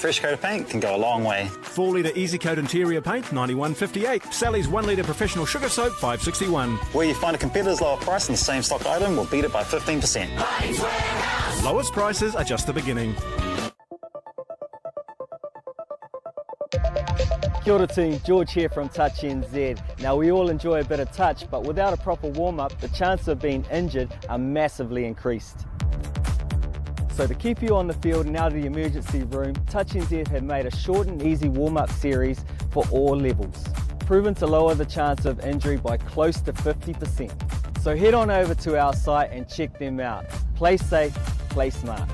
fresh coat of paint can go a long way. 4 litre Easy Coat interior paint, $91.58. Sally's 1 litre professional sugar soap, $5.61. Where you find a competitor's lower price on the same stock item will beat it by 15%. Lowest prices are just the beginning. Kia ora team, George here from Touch NZ. Now we all enjoy a bit of touch, but without a proper warm-up, the chances of being injured are massively increased. So to keep you on the field and out of the emergency room, Touch NZ have made a short and easy warm-up series for all levels, proven to lower the chance of injury by close to 50%. So head on over to our site and check them out. Play safe, play smart.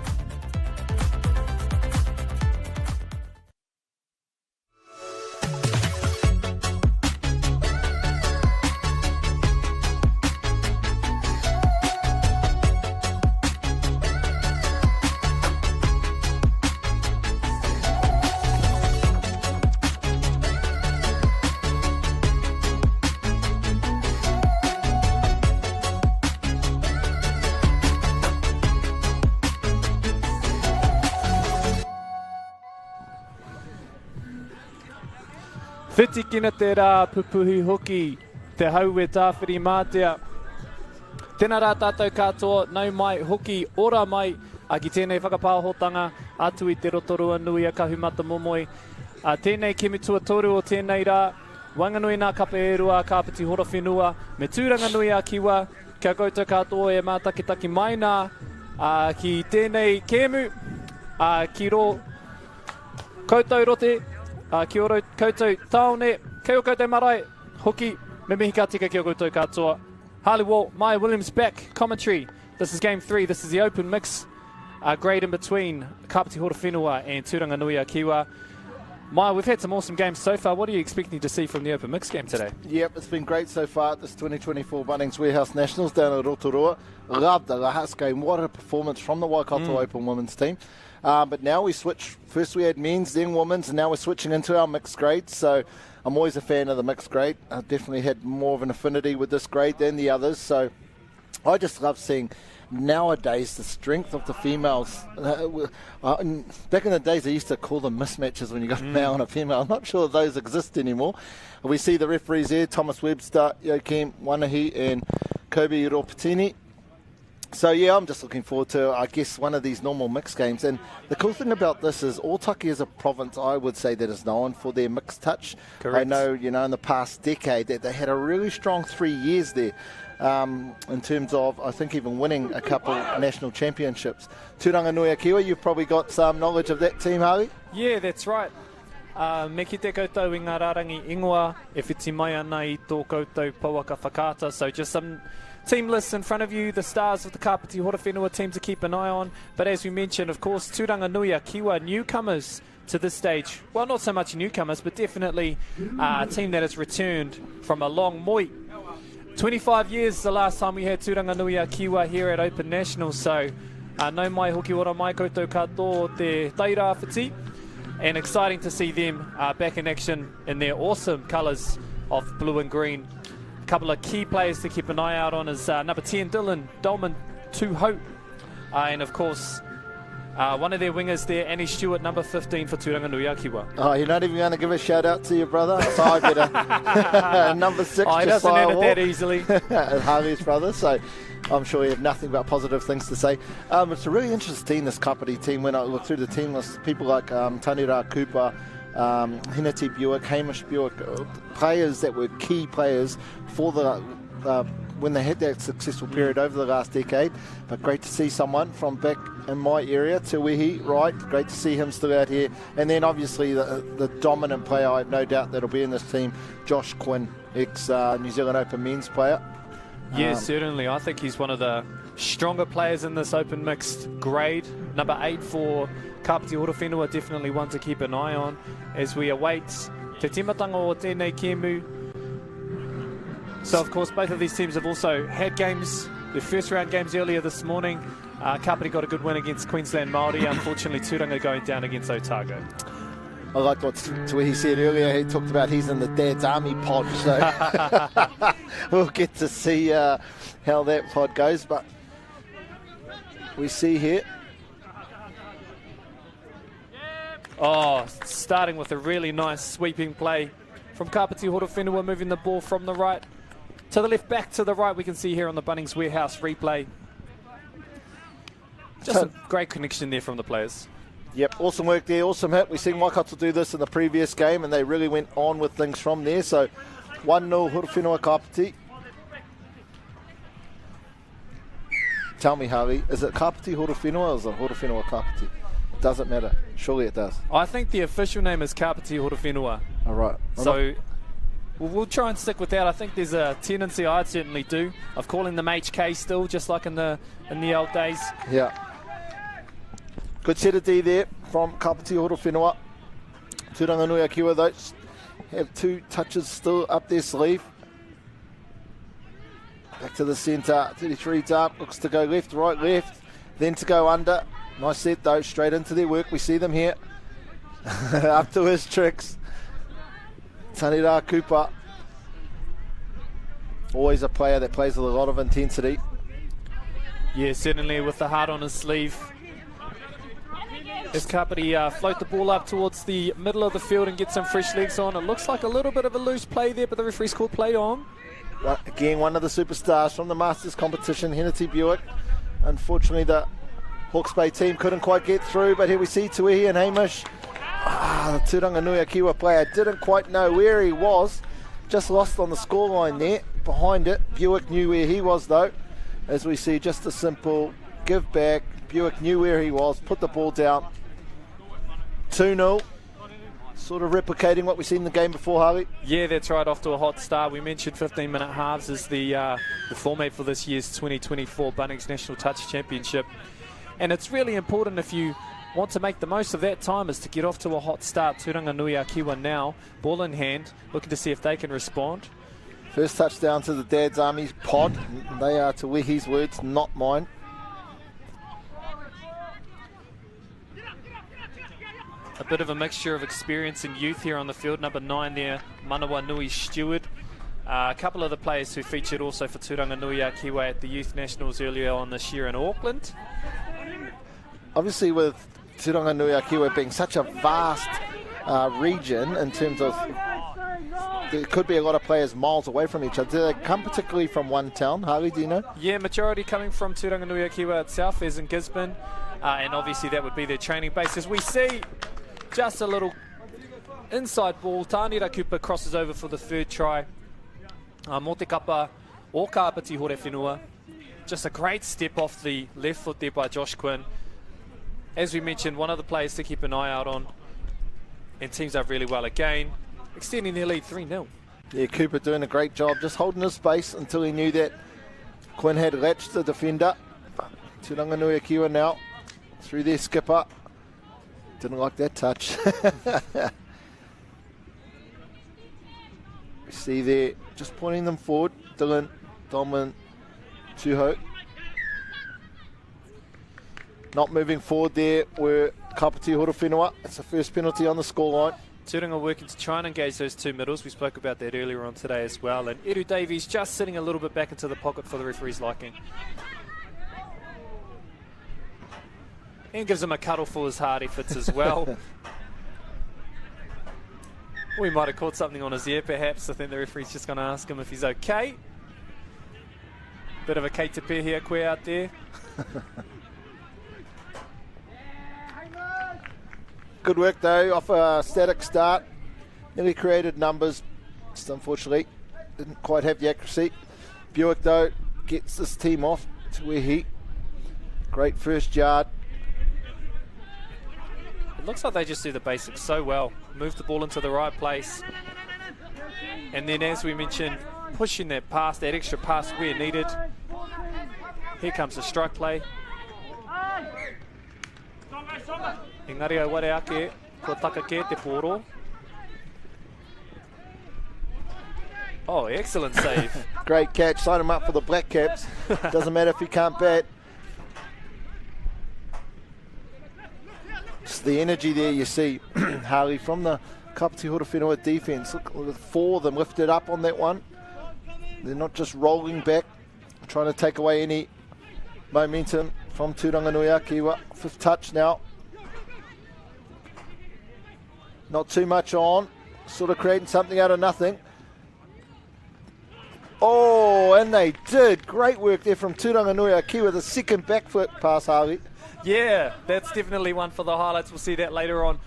Whiti kina te rā pupuhi hoki, te hau e tāwhiri mātea. Tēnā rā tātou katoa, nau mai hoki, ora mai, a ki tēnei whakapāhotanga, atu i te Rotorua-nui-ā-Kiwa momoi. Tēnei kemitua toru o tēnei rā, wanganui nā kapa e rua, Kāpiti Horowhenua, me Tūranga-nui-ā-Kiwa, kia koutou katoa e mātakitaki mai nā, ki tēnei kēmu, ki ro koutou rote, kia ora koutou taone, kei o koutou marae, hoki, me mihi ka tika kia koutou katoa. Harley Wall, Maya Williams back, commentary. This is game 3, this is the open mix, grade in between Kāpiti Horowhenua and Tūranga-nui-ā-Kiwa. Maya, we've had some awesome games so far. What are you expecting to see from the open mix game today? Yep, it's been great so far at this 2024 Bunnings Warehouse Nationals down at Rotorua. Loved the last game. What a performance from the Waikato Open women's team. But now we switch. First we had men's, then women's, and now we're switching into our mixed grades. So I'm always a fan of the mixed grade. I definitely had more of an affinity with this grade than the others. So I just love seeing nowadays the strength of the females. Back in the days, they used to call them mismatches when you got a male and a female. I'm not sure if those exist anymore. We see the referees there, Thomas Webster, Joakim Wanahi, and Kobe Ropatini. So, yeah, I'm just looking forward to, I guess, one of these normal mixed games. And the cool thing about this is Ōtaki is a province, I would say, that is known for their mixed touch. Correct. I know, in the past decade that they had a really strong 3 years there in terms of, I think, even winning a couple national championships. Tūranga-nui-ā-Kiwa, you've probably got some knowledge of that team, Harley? Yeah, that's right. Me ki te koutou i ngā rārangi ingoa, e whiti mai ana i tō koutou pauaka whakata. So just some team lists in front of you, the stars of the Kāpiti Horowhenua team to keep an eye on. But as we mentioned, of course, Tūranga-nui-ā-Kiwa, newcomers to this stage. Well, not so much newcomers, but definitely a team that has returned from a long moi. 25 years the last time we had Tūranga-nui-ā-Kiwa here at Open National. So no mai hoki ora mai koutou katoa te tairāwhiti. And exciting to see them back in action in their awesome colours of blue and green. A couple of key players to keep an eye out on is number 10, Dylan Dolman Tuho. And of course, one of their wingers there, Annie Stewart, number 15 for Tūranga-nui-ā-Kiwa. Oh, you're not even going to give a shout out to your brother? So I better. Number 6, he doesn't edit that easily. Harvey's brother, so I'm sure you have nothing but positive things to say. It's a really interesting, this Kāpiti team. When I look through the team list, people like Tanira Cooper, Hinati Buick, Hamish Buick, players that were key players for the when they had that successful period over the last decade. But great to see someone from back in my area, Te Wehi, right? Great to see him still out here. And then obviously the dominant player, I have no doubt that'll be in this team, Josh Quinn, ex-New Zealand Open men's player. Yeah, certainly. I think he's one of the stronger players in this open mixed grade. Number 8 for Kāpiti Horowhenua, definitely one to keep an eye on as we await te timatanga o tēnei kēmu. So, of course, both of these teams have also had games, their first round games earlier this morning. Kāpiti got a good win against Queensland Mauri. Unfortunately, Tūranga going down against Otago. I liked what he said earlier. He talked about he's in the Dad's Army pod, so we'll get to see how that pod goes. But we see here Oh, starting with a really nice sweeping play from Kāpiti Horowhenua, moving the ball from the right to the left, back to the right. We can see here on the Bunnings Warehouse replay. Just a great connection there from the players. Yep, awesome work there, awesome hit. We've seen Waikato do this in the previous game, and they really went on with things from there. So 1-0 Horowhenua Kāpiti. Tell me, Harley, is it Kāpiti Horowhenua or is it Horowhenua Kāpiti? Doesn't matter. Surely it does. I think the official name is Kāpiti Horowhenua. All right. So we'll try and stick with that. I think there's a tendency, I certainly do, of calling them HK still, just like in the old days. Yeah. Good set of D there from Kāpiti Horowhenua. Tūranga-nui-ā-Kiwa, though, have 2 touches still up their sleeve. Back to the centre, 33's up, looks to go left, right, left, then to go under. Nice set though, straight into their work. We see them here. Up to his tricks. Tanira Cooper. Always a player that plays with a lot of intensity. Yeah, certainly with the heart on his sleeve. As Kāpiti float the ball up towards the middle of the field and get some fresh legs on. It looks like a little bit of a loose play there, but the referee's called play on. Again, one of the superstars from the Masters competition, Hennessy Buick. Unfortunately, the Hawke's Bay team couldn't quite get through, but here we see Tuihi and Hamish. The Tūranga-nui-ā-Kiwa player didn't quite know where he was. Just lost on the scoreline there. Behind it, Buick knew where he was though. As we see, just a simple give back. Buick knew where he was, put the ball down. 2-0. Sort of replicating what we've seen in the game before, Harley. Yeah, that's right, off to a hot start. We mentioned 15-minute halves is the format for this year's 2024 Bunnings National Touch Championship. And it's really important if you want to make the most of that time is to get off to a hot start. Tūranga-nui-ā-Kiwa now, ball in hand, looking to see if they can respond. First touchdown to the Dad's Army's pod. They are Tuihi's words, not mine. A bit of a mixture of experience and youth here on the field. Number 9 there, Manawa Nui Stewart. A couple of the players who featured also for Tūranga-nui-ā-Kiwa at the Youth Nationals earlier on this year in Auckland. Obviously with Tūranga-nui-ā-Kiwa being such a vast region in terms of there could be a lot of players miles away from each other. Do they come particularly from one town? Harley, do you know? Yeah, majority coming from Tūranga-nui-ā-Kiwa itself, as in Gisborne. And obviously that would be their training base. As we see, just a little inside ball. Tanira Cooper crosses over for the third try. Mo te kapa o Kāpiti Horowhenua. Just a great step off the left foot there by Josh Quinn. As we mentioned, one of the players to keep an eye out on. And teams up really well again, extending their lead 3-0. Yeah, Cooper doing a great job, just holding his space until he knew that Quinn had latched the defender. Tūranga-nui-ā-Kiwa now through their skipper. Didn't like that touch. We see there, just pointing them forward. Dylan, Domin, Tuho. Not moving forward there were Kāpiti Horowhenua. It's the first penalty on the scoreline. Tūranga working to try and engage those two middles. We spoke about that earlier on today as well. And Eru Davies just sitting a little bit back into the pocket for the referee's liking. And gives him a cuddle for his heart efforts as well. We might have caught something on his ear perhaps. I think the referee's just going to ask him if he's okay. Bit of a kei te pēhea koe out there. Good work though, off a static start. Nearly created numbers, just unfortunately didn't quite have the accuracy. Buick though gets this team off to where he. Great first yard. It looks like they just do the basics so well. Move the ball into the right place. And then as we mentioned, pushing that pass, that extra pass where needed. Here comes the strike play. Engari au ware ake, ko takake te poro. Oh, excellent save. Great catch, sign him up for the Black Caps. Doesn't matter if he can't bat. Just the energy there you see, Harley, from the Kāpiti Horowhenua defence. Look, 4 of them lifted up on that one. They're not just rolling back, trying to take away any momentum from Tūranga-nui-ā-Kiwa. 5th touch now. Not too much on. Sort of creating something out of nothing. Oh, and they did. Great work there from Tūranga-nui-ā-Kiwa, the second back foot pass, Harvey. Yeah, that's definitely one for the highlights. We'll see that later on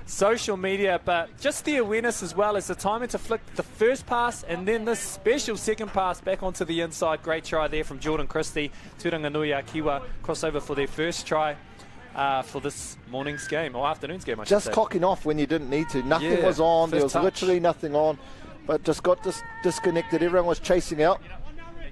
social media, but just the awareness as well as the timing to flick the first pass and then this special second pass back onto the inside. Great try there from Jordan Christie. Tūranga-nui-ā-Kiwa crossover for their first try for this morning's game, or afternoon's game, I should say. Just cocking off when you didn't need to. Nothing was on. There was literally nothing on, but just got disconnected. Everyone was chasing out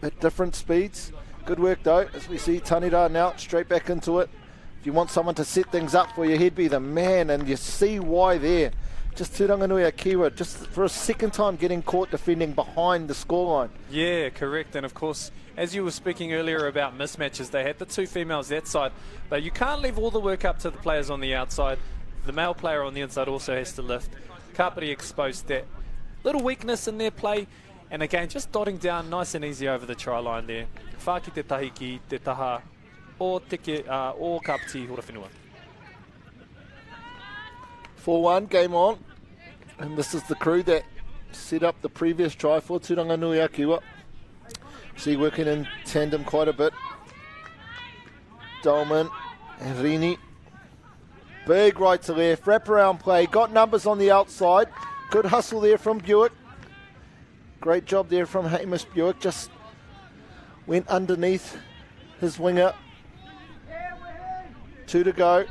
at different speeds. Good work, though, as we see Tanira now straight back into it. If you want someone to set things up for you, he'd be the man, and you see why there. Just Tūranga-nui-ā-Kiwa, just for a second time getting caught defending behind the scoreline. Yeah, correct. And of course, as you were speaking earlier about mismatches, they had the two females that side, but you can't leave all the work up to the players on the outside. The male player on the inside also has to lift. Kāpiti exposed that little weakness in their play, and again, just dotting down nice and easy over the try line there. Whaki te tahiki, te taha, o Kāpiti Horowhenua. 4-1, game on. And this is the crew that set up the previous try for Tūranga-nui-ā-Kiwa. See, working in tandem quite a bit. Dolman and Rini. Big right to left, wraparound play. Got numbers on the outside. Good hustle there from Buick. Great job there from Hamish Buick. Just went underneath his winger. 2 to go.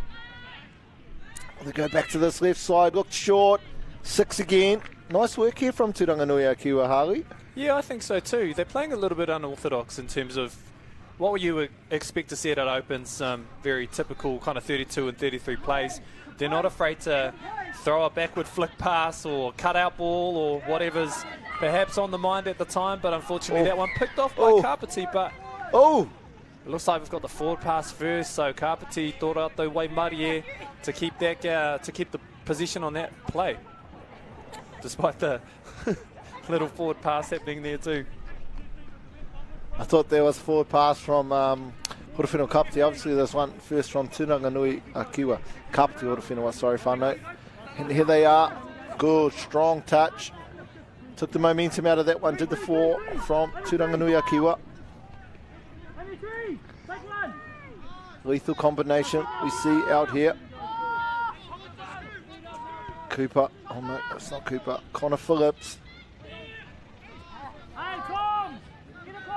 They go back to this left side. Looked short. 6 again. Nice work here from Tūranga-nui-ā-Kiwa, Harley. Yeah, I think so too. They're playing a little bit unorthodox in terms of what you would expect to see at Opens. Very typical kind of 32 and 33 plays. They're not afraid to throw a backward flick pass or cut out ball or whatever's perhaps on the mind at the time. But unfortunately, that one picked off by Kāpiti. But it looks like we've got the forward pass first. So Kāpiti thought out the way Mauri to keep that to keep the position on that play, despite the little forward pass happening there too. I thought there was forward pass from Horowhenua Kāpiti. Obviously there's one first from Tūranga-nui-ā-Kiwa. Kāpiti Horowhenua, sorry whānau. And here they are. Good, strong touch. Took the momentum out of that one. Did the 4 from Tūranga-nui-ā-Kiwa. Lethal combination we see out here. Cooper. Oh no, it's not Cooper. Connor Phillips.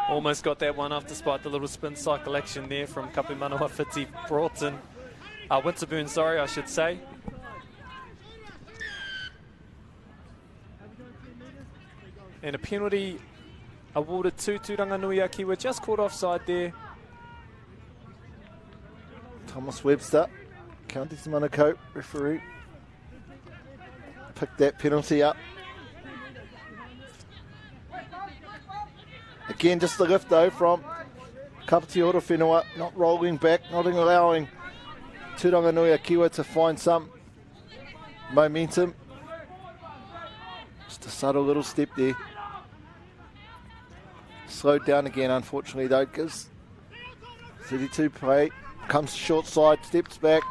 Almost got that one off despite the little spin cycle action there from Kapimanoa Whiti Broughton. Winterburn, sorry, I should say. And a penalty awarded to Tūranga-nui-ā-Kiwa, just caught offside there. Thomas Webster, County Manukau referee, picked that penalty up. Again, just the lift though from Kāpiti Horowhenua, not rolling back, not allowing Tūranga-nui-ā-Kiwa to find some momentum. Just a subtle little step there. Slowed down again, unfortunately though, gives 32 play. Comes short side, steps back.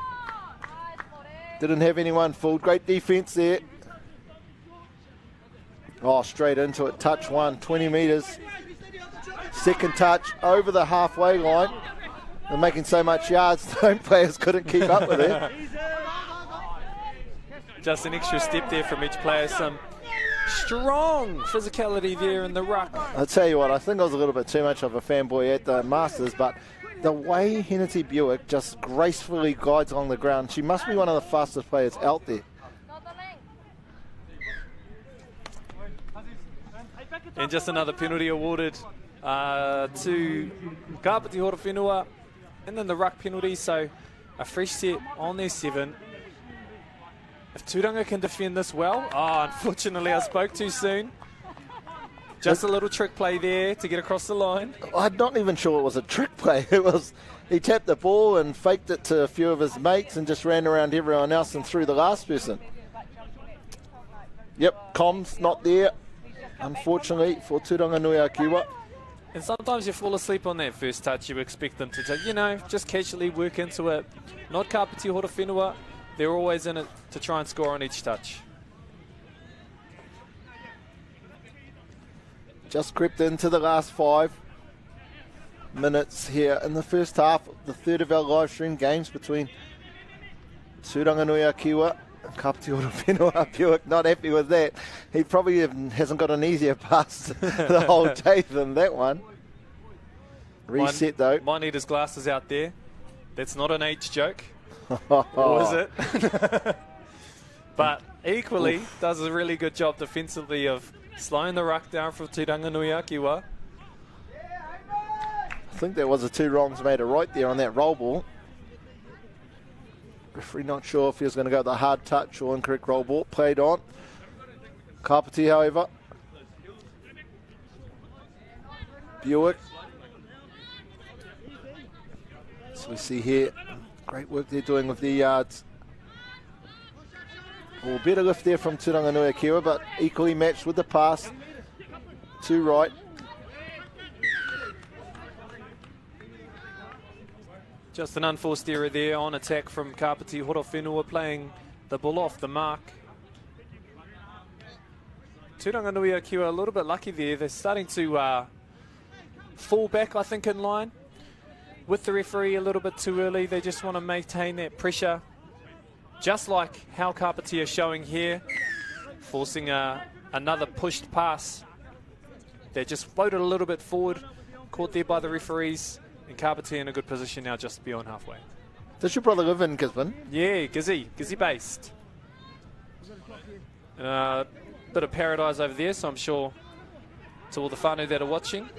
Didn't have anyone fooled. Great defense there. Oh, straight into it. Touch one, 20 metres. Second touch over the halfway line. They're making so much yards, the players couldn't keep up with it. Just an extra step there from each player. Some strong physicality there in the ruck. I'll tell you what, I think I was a little bit too much of a fanboy at the Masters, but the way Hennessy Buick just gracefully guides along the ground, she must be one of the fastest players out there. And just another penalty awarded to Kāpiti Horowhenua, and then the ruck penalty, so a fresh set on their 7. If Tūranga can defend this well, unfortunately I spoke too soon. Just a little trick play there to get across the line. I'm not even sure it was a trick play. It was, he tapped the ball and faked it to a few of his mates and just ran around everyone else and threw the last person. Yep, comms not there, unfortunately, for Tūranga-nui-ā-Kiwa. And sometimes you fall asleep on that first touch. You expect them to, just casually work into it. Not Kāpiti Horowhenua. they're always in it to try and score on each touch. Just crept into the last 5 minutes here in the first half, the third of our live stream games between Tūranga-nui-ā-Kiwa and Kāpiti Horowhenua. Buick not happy with that. He probably hasn't got an easier pass the whole day than that one. Reset though. Might need his glasses out there. That's not an age joke. Or is it? But equally does a really good job defensively of slowing the ruck down for Tūranga-nui-ā-Kiwa. I think there was a 2 wrongs made a right there on that roll ball. Referee not sure if he was going to go the hard touch or incorrect roll ball. Played on. Kāpiti, however. Buick. So we see here, great work they're doing with the yards. Well, better lift there from Tūranga-nui-ā-Kiwa, but equally matched with the pass to right. Just an unforced error there on attack from Kāpiti Horowhenua, playing the ball off the mark. Tūranga-nui-ā-Kiwa a little bit lucky there. They're starting to fall back, I think, in line with the referee a little bit too early. They just want to maintain that pressure, just like how Kāpiti are showing here, forcing another pushed pass. They just floated a little bit forward, caught there by the referees, and Kāpiti in a good position now just beyond halfway. Does your brother live in Gisborne? Yeah, Gizzy based. Bit of paradise over there, so I'm sure to all the whānau that are watching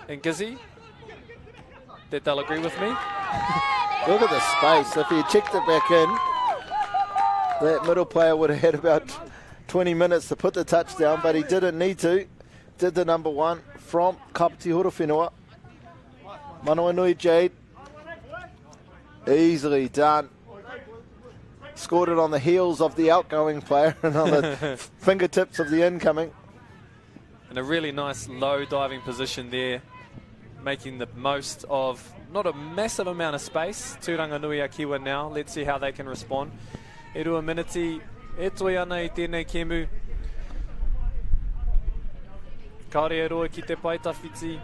in Gizzy that they'll agree with me. Look at the space. If he had checked it back in, that middle player would have had about 20 minutes to put the touchdown, but he didn't need to. Did the number 1 from Kāpiti Horowhenua. Manawanui Jade. Easily done. Scored it on the heels of the outgoing player and on the fingertips of the incoming. And a really nice low diving position there, making the most of not a massive amount of space. Tūranga-nui-ā-Kiwa now. Let's see how they can respond. E rua miniti, e toi ana i tēnei kemu. Kaore e roa ki te paitawhiti.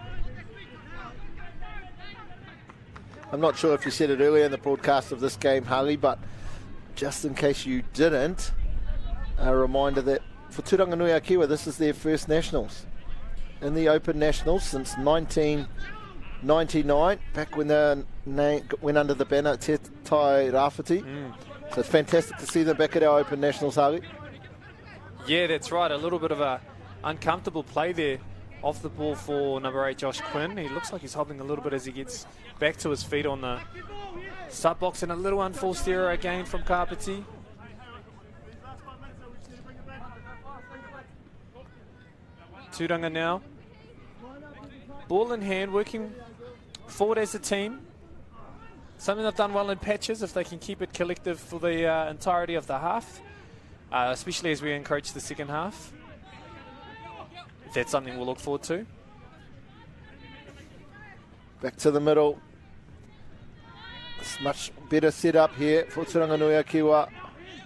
I'm not sure if you said it earlier in the broadcast of this game, Harley, but just in case you didn't, a reminder that for Tūranga-nui-ā-Kiwa, this is their first Nationals. In the Open Nationals since 1999, back when they went under the banner Te Tai Rāwhiti. So it's fantastic to see them back at our Open Nationals, Harley. Yeah, that's right. A little bit of a uncomfortable play there off the ball for number 8, Josh Quinn. He looks like he's hobbling a little bit as he gets back to his feet on the sub box, and a little unforced error again from Kāpiti. Tūranga now. Ball in hand, working forward as a team. Something they've done well in patches, if they can keep it collective for the entirety of the half, especially as we encroach the second half. That's something we'll look forward to. Back to the middle. It's much better set up here for Tūranga-nui-ā-Kiwa.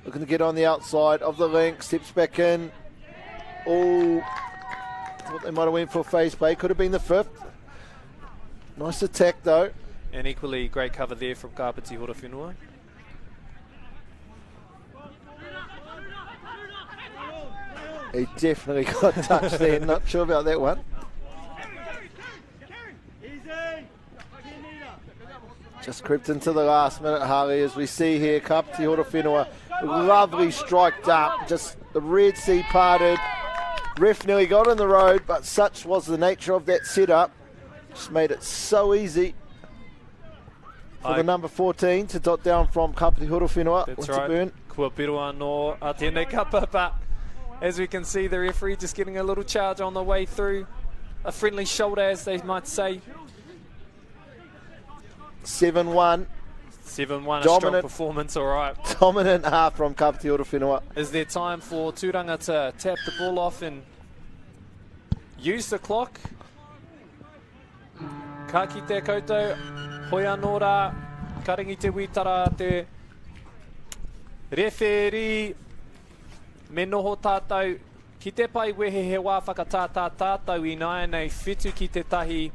Looking to get on the outside of the link. Steps back in. Oh, thought they might have went for a phase play. Could have been the 5th. Nice attack though. And equally great cover there from Kāpiti Horowhenua. He definitely got touched there. Not sure about that one. Just crept into the last minute, Harley, as we see here. Kāpiti Horowhenua, lovely strike up. Just the Red Sea parted. Ref nearly got on the road, but such was the nature of that setup. Just made it so easy for the number 14 to dot down from Kāpiti Horowhenua. That's right. Kua piroa no a tēnei kapa, but as we can see, the referee just getting a little charge on the way through. A friendly shoulder, as they might say. 7-1. 7-1, a strong performance, all right. Dominant half from Kāpiti Horowhenua. Is there time for Tūranga to tap the ball off and use the clock? Ka ki te koutou, hoi anō rā, ka ringi te witara te Referee, me noho tātou, ki te pai wehe he wā whakatātā tātou I nai nei whitu ki te tahi,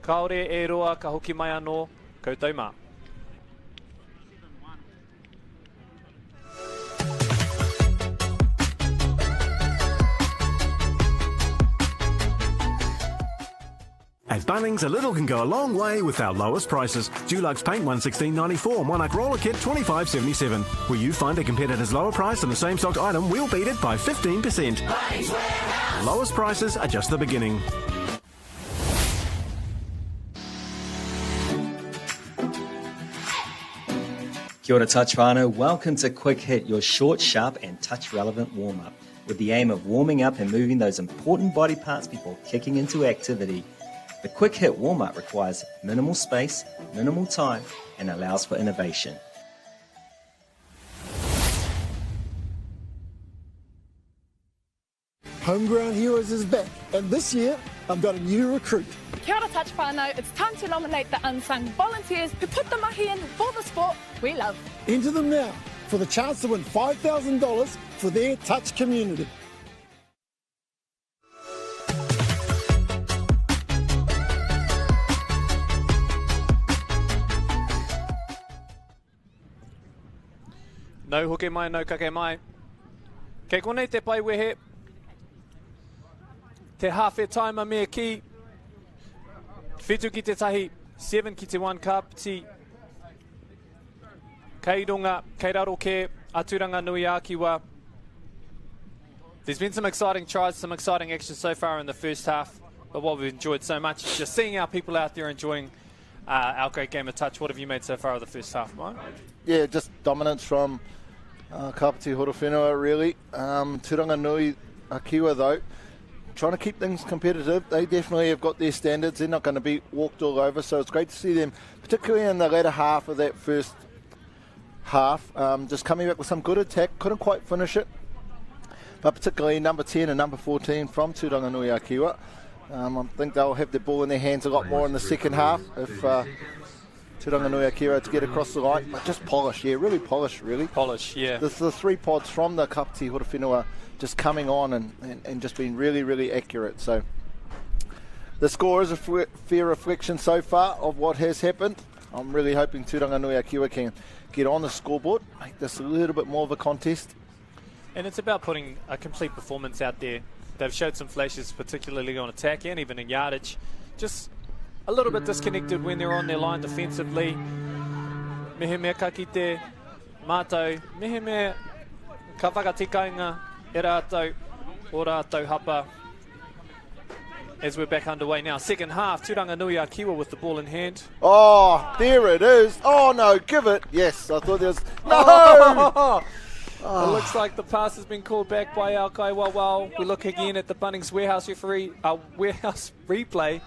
kaore e roa ka hoki mai anō, koutou mā. At Bunnings, a little can go a long way with our lowest prices. Dulux paint $116.94, Monarch roller kit $25.77. Will you find a competitor's lower price on the same stocked item, we'll beat it by 15%. Lowest prices are just the beginning. Kia ora touch whānau, welcome to Quick Hit, your short, sharp and touch relevant warm-up, with the aim of warming up and moving those important body parts before kicking into activity. The Quick Hit warm-up requires minimal space, minimal time, and allows for innovation. Homegrown Heroes is back, and this year I've got a new recruit. Kia ora touch whānau, it's time to nominate the unsung volunteers who put the mahi in for the sport we love. Enter them now for the chance to win $5,000 for their touch community. No hoke mai, no kake mai. Kei konei te pai wehe. Te hawhi taima mea ki. Whitu ki te tahi, 7 ki te 1 Kāpiti. Kei runga, kei raro ke, a Tūranga-nui-ā-Kiwa. There's been some exciting tries, some exciting action so far in the first half. But what we've enjoyed so much is just seeing our people out there enjoying our great game of touch. What have you made so far of the first half, Mike? Yeah, just dominance from Kāpiti Horowhenua, really. Tūranga-nui-ā-Kiwa, though, trying to keep things competitive. They definitely have got their standards. They're not going to be walked all over, so it's great to see them, particularly in the latter half of that first half, just coming back with some good attack. Couldn't quite finish it, but particularly number 10 and number 14 from Tūranga-nui-ā-Kiwa. I think they'll have the ball in their hands a lot more in the second half if Tūranga-nui-ā-Kiwa to get across the line. But just polish, yeah, really polish, really. Polish, yeah. The 3 pods from the Kāpiti Horowhenua just coming on and just being really, really accurate. So the score is a fair reflection so far of what has happened. I'm really hoping Tūranga-nui-ā-Kiwa can get on the scoreboard, make this a little bit more of a contest. And it's about putting a complete performance out there. They've showed some flashes, particularly on attack and even in yardage. Just a little bit disconnected when they're on their line defensively. Mehe mea ka ki te mātou, mehe mea ka whakatikainga e rātou, o rātou hapa. As we're back underway now. Second half, Tūranga-nui-ā-Kiwa with the ball in hand. Oh, there it is. Oh, no, give it. Yes, I thought there was... No! It looks like the pass has been called back by our Kaiwawao. We look again at the Bunnings warehouse replay.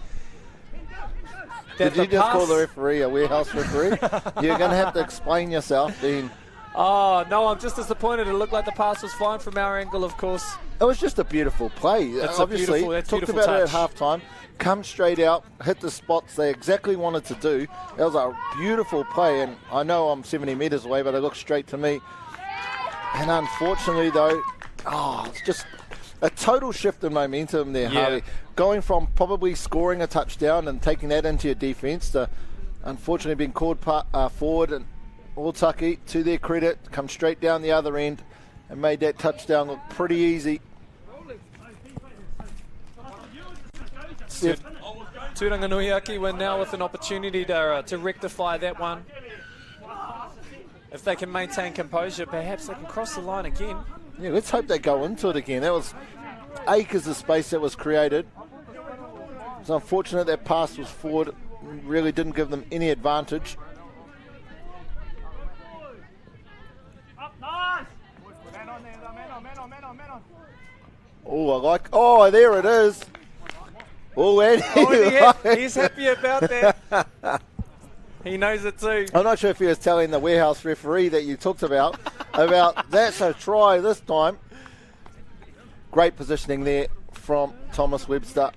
Did you just call the referee a warehouse referee? You're going to have to explain yourself, Dean. Oh, no, I'm just disappointed. It looked like the pass was fine from our angle, of course. It was just a beautiful play. It's obviously, that's talked beautiful about touch. it at halftime. Come straight out, hit the spots they exactly wanted to do. That was a beautiful play, and I know I'm 70 metres away, but it looked straight to me. And unfortunately, though, it's just a total shift in momentum there, Yeah. Harley. Going from probably scoring a touchdown and taking that into your defence to unfortunately being called forward, and Otaki, to their credit, come straight down the other end and made that touchdown look pretty easy. Tūranga-nui-ā-Kiwa now with an opportunity to rectify that one. If they can maintain composure, perhaps they can cross the line again. Yeah, let's hope they go into it again. That was acres of space that was created. It's unfortunate that pass was forward. Really didn't give them any advantage. Oh, there it is. Oh, Eddie. He's happy about that. He knows it too. I'm not sure if he was telling the warehouse referee that you talked about that's a try this time. Great positioning there from Thomas Webster.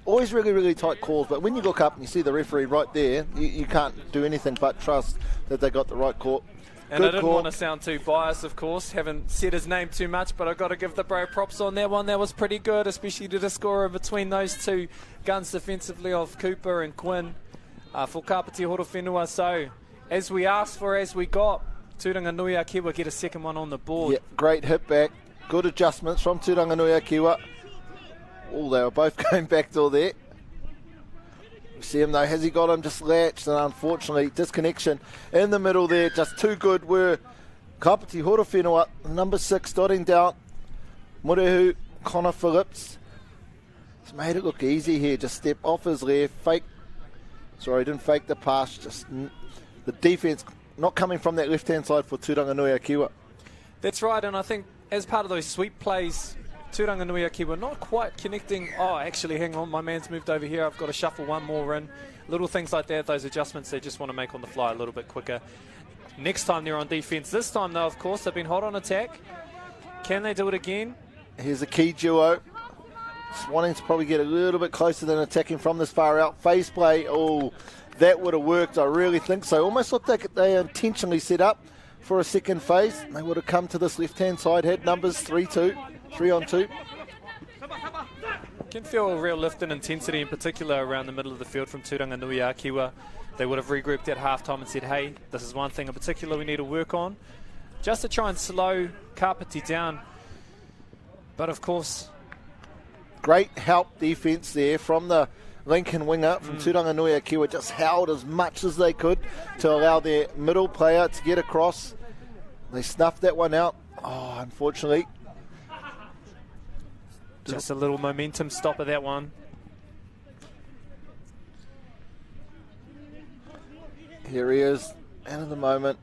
Always really, really tight calls, but when you look up and you see the referee right there, you can't do anything but trust that they got the right call. And I didn't want to sound too biased, of course. Haven't said his name too much, but I've got to give the bro props on that one. That was pretty good, especially to the scorer between those two guns defensively of Cooper and Quinn for Kāpiti Horowhenua. So, as we asked for, as we got, Tūranga-nui-ā-Kiwa get a second one on the board. Yeah, great hit back. Good adjustments from Tūranga-nui-ā-Kiwa. Oh, they were both going backdoor there. You see him though, has he got him? Just latched, and unfortunately disconnection in the middle there. Just too good were Kāpiti Horowhenua, number 6, dotting down Murehu, Connor Phillips. He's made it look easy here, just step off his left, fake, sorry, didn't fake the pass, just the defence not coming from that left hand side for Tūranga-nui-ā-Kiwa. That's right, and I think as part of those sweep plays, Tūranga-nui-ā-Kiwa not quite connecting. Oh, actually, hang on, my man's moved over here. I've got to shuffle one more in. Little things like that, those adjustments they just want to make on the fly a little bit quicker. Next time they're on defence. This time, though, of course, they've been hot on attack. Can they do it again? Here's a key duo. Just wanting to probably get a little bit closer than attacking from this far out. Phase play, oh, that would have worked. I really think so. Almost looked like they intentionally set up for a second phase. They would have come to this left-hand side, had numbers 3-2, 3-on-2. Can feel a real lift in intensity, in particular around the middle of the field from Tūranga-nui-ā-Kiwa. They would have regrouped at halftime and said, hey, this is one thing in particular we need to work on, just to try and slow Kāpiti down. But of course, great help defence there from the Lincoln winger from Tūranga-nui-ā-Kiwa. Just held as much as they could to allow their middle player to get across. They snuffed that one out. Oh, unfortunately. Just a little momentum stop of that one. Here he is, and at the moment,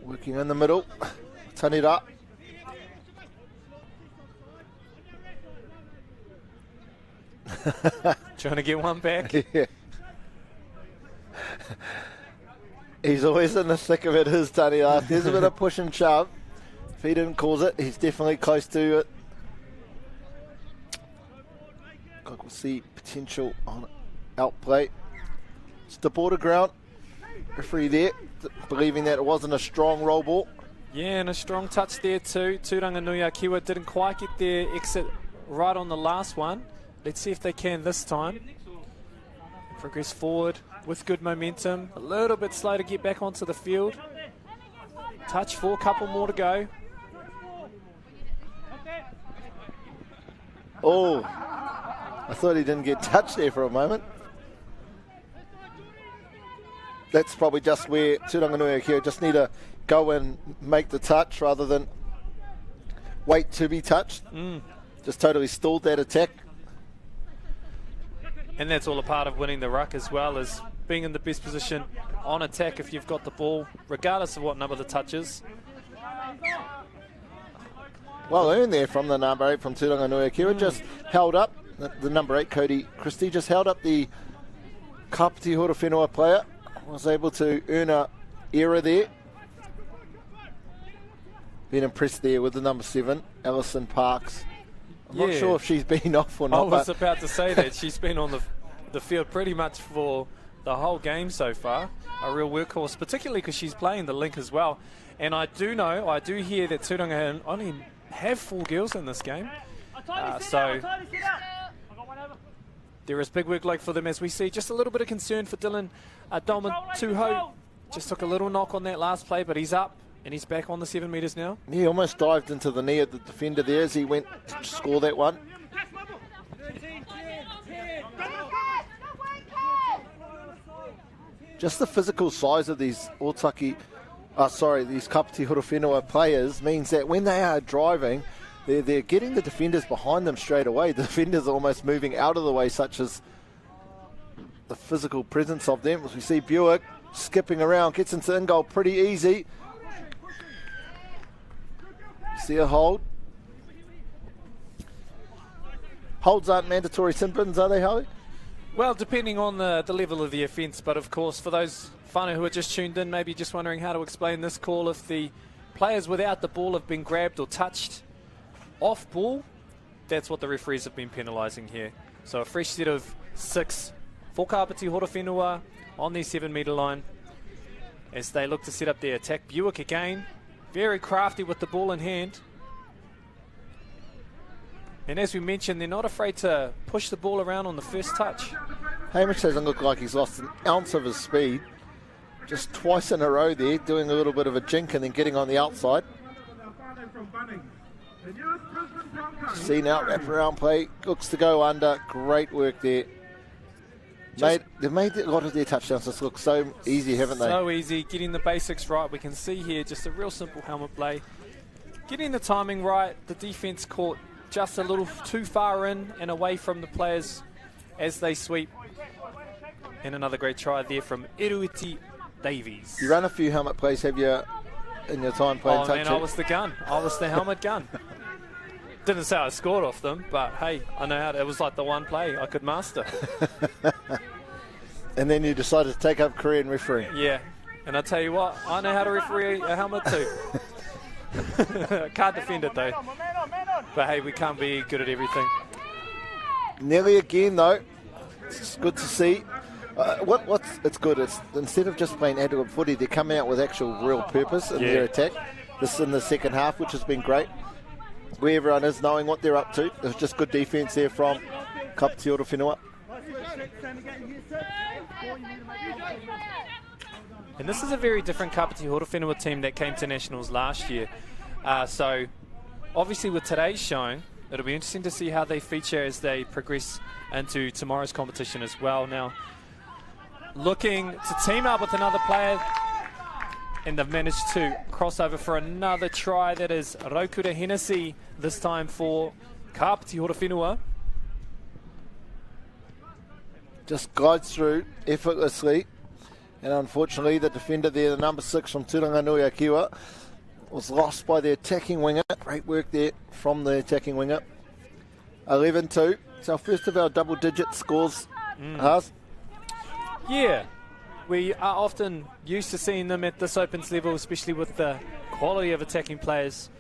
working in the middle. Tanira. Trying to get one back. Yeah. He's always in the thick of it, his Tanira. There's a bit of push and shove. If he didn't cause it, he's definitely close to it. I can see potential on outplay. It's the border ground. Referee there, believing that it wasn't a strong roll ball. Yeah, and a strong touch there too. Tūranga-nui-ā-Kiwa didn't quite get their exit right on the last one. Let's see if they can this time. Progress forward with good momentum. A little bit slow to get back onto the field. Touch for a couple more to go. Oh, I thought he didn't get touched there for a moment. That's probably just where Tūranga-nui-ā-Kiwa just need to go and make the touch rather than wait to be touched. Just totally stalled that attack. And that's all a part of winning the ruck as well, as being in the best position on attack if you've got the ball, regardless of what number the touch is. Well earned there from the number 8 from Tūranga-nui-ā-Kiwa. Just held up, the number 8, Cody Christie, just held up the Kāpiti Horowhenua player. Was able to earn a error there. Been impressed there with the number 7, Alison Parks. I'm not sure if she's been off or not. I was about to say that. She's been on the field pretty much for the whole game so far. A real workhorse, particularly because she's playing the link as well. And I do hear that Tūranga only have 4 girls in this game. So there is big workload for them, as we see. Just a little bit of concern for Dylan Dolman Tuho. Just took a little knock on that last play, but he's up and he's back on the 7 metres now. He almost dived into the knee of the defender there as he went to score that one. Just the physical size of these these Kāpiti Horowhenua players means that when they are driving, they're getting the defenders behind them straight away. The defenders are almost moving out of the way, such as the physical presence of them. As we see Buick skipping around, gets into in goal pretty easy. See a hold. Holds aren't mandatory sin bins, are they, Howie? Well, depending on the level of the offence, but of course, for those whānau who are just tuned in, maybe just wondering how to explain this call, if the players without the ball have been grabbed or touched off ball, that's what the referees have been penalising here. So a fresh set of 6 for Kāpiti Horowhenua on their 7 metre line. as they look to set up their attack. Buick again, very crafty with the ball in hand. And as we mentioned, they're not afraid to push the ball around on the first touch. Hamish doesn't look like he's lost an ounce of his speed. Just twice in a row there, doing a little bit of a jink and then getting on the outside. See now, wrap-around play, looks to go under. Great work there. They've made a lot of their touchdowns just look so easy, haven't they? So easy, getting the basics right. We can see here just a real simple helmet play. Getting the timing right, the defense caught just a little too far in and away from the players as they sweep. And another great try there from Iruiti Davies. You run a few helmet plays, have you, in your time playing touch? Man, I was the gun. I was the helmet gun. Didn't say I scored off them, but hey, I know how to, it was like the one play I could master. And then you decided to take up career in refereeing. Yeah, and I tell you what, I know how to referee a helmet too. Can't defend it though. But hey, we can't be good at everything. Nearly again though. It's good to see. It's good. It's instead of just playing adequate footy, they're coming out with actual real purpose in their attack. This is in the second half, which has been great. Where everyone is knowing what they're up to. There's just good defence there from Kāpiti Horowhenua. And this is a very different Kāpiti Horowhenua team that came to Nationals last year. So obviously with today's showing, it'll be interesting to see how they feature as they progress into tomorrow's competition as well. Now, looking to team up with another player, and they've managed to cross over for another try. That is Raukura Hennessy, this time for Kāpiti Horowhenua. Just glides through effortlessly. And unfortunately, the defender there, the number 6 from Tūranga-nui-ā-Kiwa, was lost by the attacking winger. Great work there from the attacking winger. 11-2. It's our first of our double-digit scores. Yeah, we are often used to seeing them at this Opens level, especially with the quality of attacking players.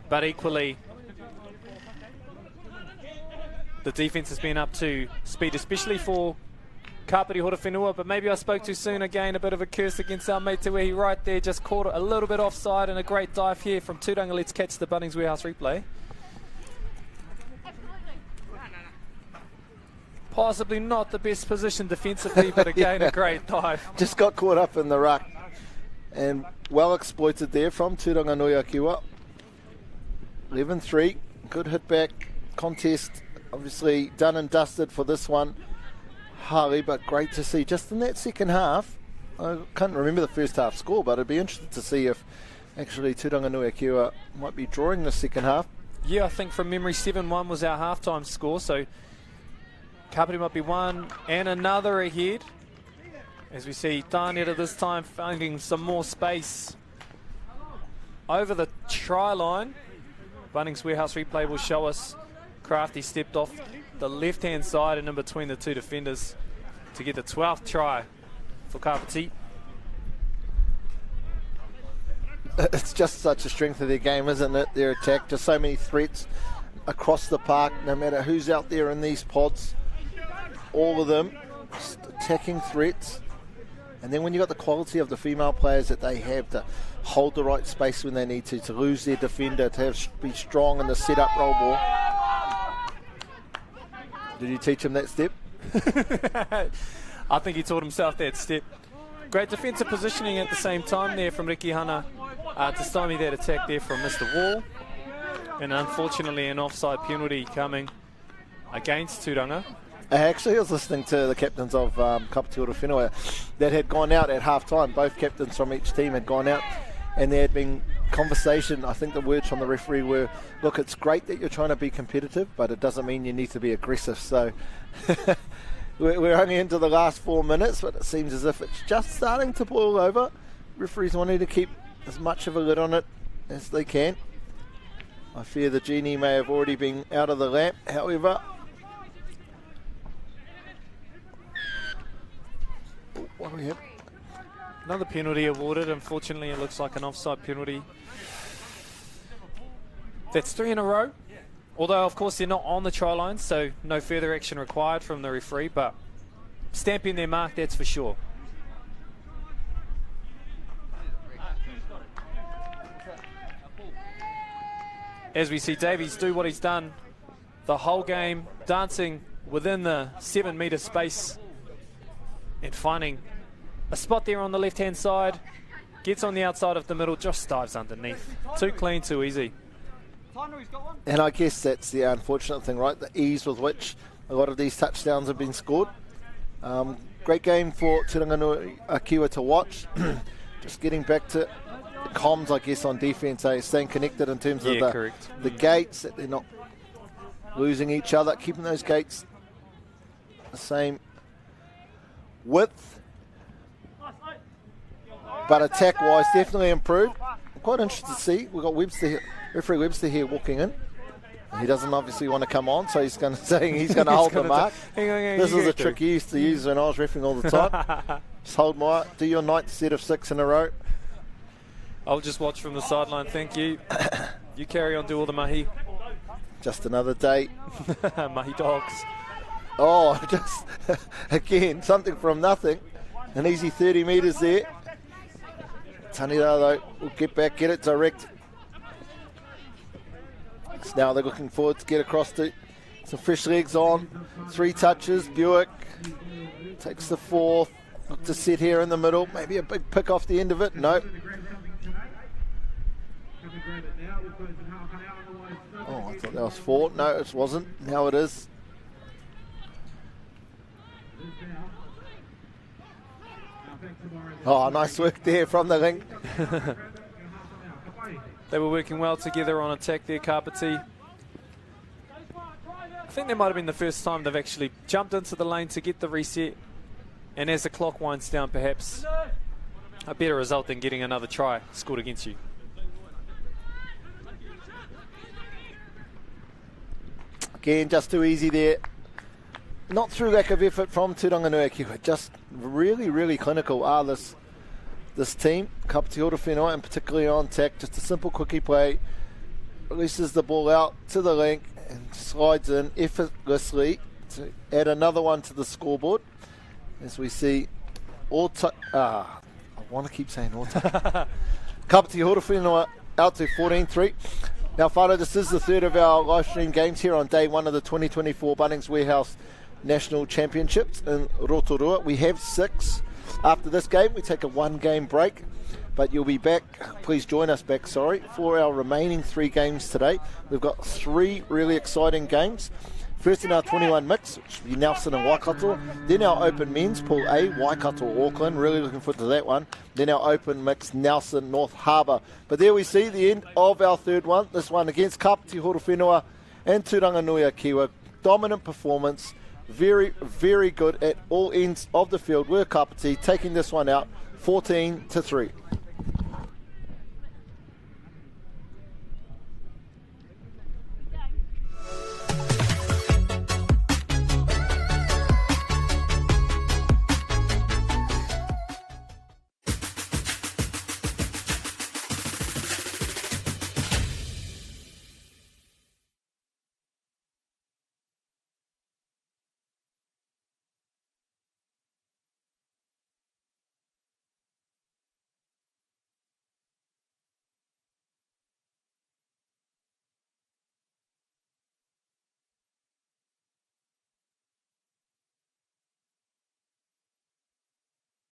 But equally, the defense has been up to speed, especially for Kāpiti Horowhenua, but maybe I spoke too soon. Again, a bit of a curse against our mate Te Wehi right there, just caught a little bit offside, and a great dive here from Tūranga. Let's catch the Bunnings Warehouse replay. Possibly not the best position defensively, but again, a great dive. Just got caught up in the ruck, and well exploited there from Tūranga-nui-ā-Kiwa. 11-3, good hit back contest, obviously done and dusted for this one. Harley, but great to see just in that second half. I can't remember the first half score, but I'd be interested to see if actually Tūranga-nui-ā-Kiwa might be drawing the second half. Yeah, I think from memory 7-1 was our halftime score, so Kāpiti might be one and another ahead. As we see Tāneta this time finding some more space over the try line. Bunnings Warehouse replay will show us Crafty stepped off the left-hand side and in between the two defenders to get the 12th try for Kāpiti. It's just such a strength of their game, isn't it? Their attack, just so many threats across the park, no matter who's out there in these pods. All of them just attacking threats. And then when you've got the quality of the female players that they have to hold the right space when they need to lose their defender, to be strong in the set-up roll ball. Did you teach him that step? I think he taught himself that step. Great defensive positioning at the same time there from Riki Hana to stymie that attack there from Mr. Wall. And unfortunately an offside penalty coming against Tūranga. Actually, I was listening to the captains of Kāpiti Horowhenua that had gone out at half-time. Both captains from each team had gone out, and there had been conversation. I think the words from the referee were, look, it's great that you're trying to be competitive, but it doesn't mean you need to be aggressive. So we're only into the last 4 minutes, but it seems as if it's just starting to boil over. Referees wanting to keep as much of a lid on it as they can. I fear the genie may have already been out of the lamp, however. What do we have? Another penalty awarded. Unfortunately, it looks like an offside penalty. That's 3 in a row. Although, of course, they're not on the try line, so no further action required from the referee, but stamping their mark, that's for sure. as we see Davies do what he's done the whole game, dancing within the 7-metre space and finding a spot there on the left-hand side, gets on the outside of the middle, just dives underneath. Too clean, too easy. And I guess that's the unfortunate thing, right? The ease with which a lot of these touchdowns have been scored. Great game for Tūranga-nui-ā-Kiwa to watch. Just getting back to the comms, I guess, on defence, staying connected in terms of the gates, that they're not losing each other, keeping those gates the same width. But attack-wise, definitely improved. I'm quite interested to see. We've got referee Webster here walking in. He doesn't obviously want to come on, so he's going to hold the mark. This is a trick he used to use when I was refereeing all the time. Just hold my, do your 9th set of 6 in a row. I'll just watch from the sideline, thank you. You carry on, do all the mahi. Just another day. Mahi dogs. Oh, just, again, something from nothing. An easy 30 metres there. Tanira, though, will get back, get it direct. So now they're looking forward to get across to some fresh legs on. 3 touches. Buick takes the 4th. Look to sit here in the middle. Maybe a big pick off the end of it. No. Oh, I thought that was 4. No, it wasn't. Now it is. Oh, nice work there from the link. They were working well together on attack there, Kāpiti. I think that might have been the first time they've actually jumped into the lane to get the reset. And as the clock winds down, perhaps a better result than getting another try scored against you. Again, just too easy there. Not through lack of effort from Tūranga-nui-ā-Kiwa. Just really, really clinical are this team. Kāpiti Horowhenua, and particularly on attack. Just a simple quickie play. Releases the ball out to the link and slides in effortlessly to add another one to the scoreboard. As we see, I want to keep saying Kāpiti Horowhenua out to 14-3. Now, Whānau, this is the 3rd of our live stream games here on day 1 of the 2024 Bunnings Warehouse National Championships in Rotorua. We have 6. After this game, we take a 1-game break, but you'll be back, please join us back, for our remaining 3 games today. We've got 3 really exciting games. First in our 21 mix, which will be Nelson and Waikato. Then our open men's, Pool A, Waikato, Auckland. Really looking forward to that one. Then our open mix, Nelson, North Harbour. But there we see the end of our 3rd one. This one against Kāpiti Horowhenua and Tūranga-nui-ā-Kiwa. Dominant performance. Very, very good at all ends of the field. We're Kāpiti taking this one out 14-3.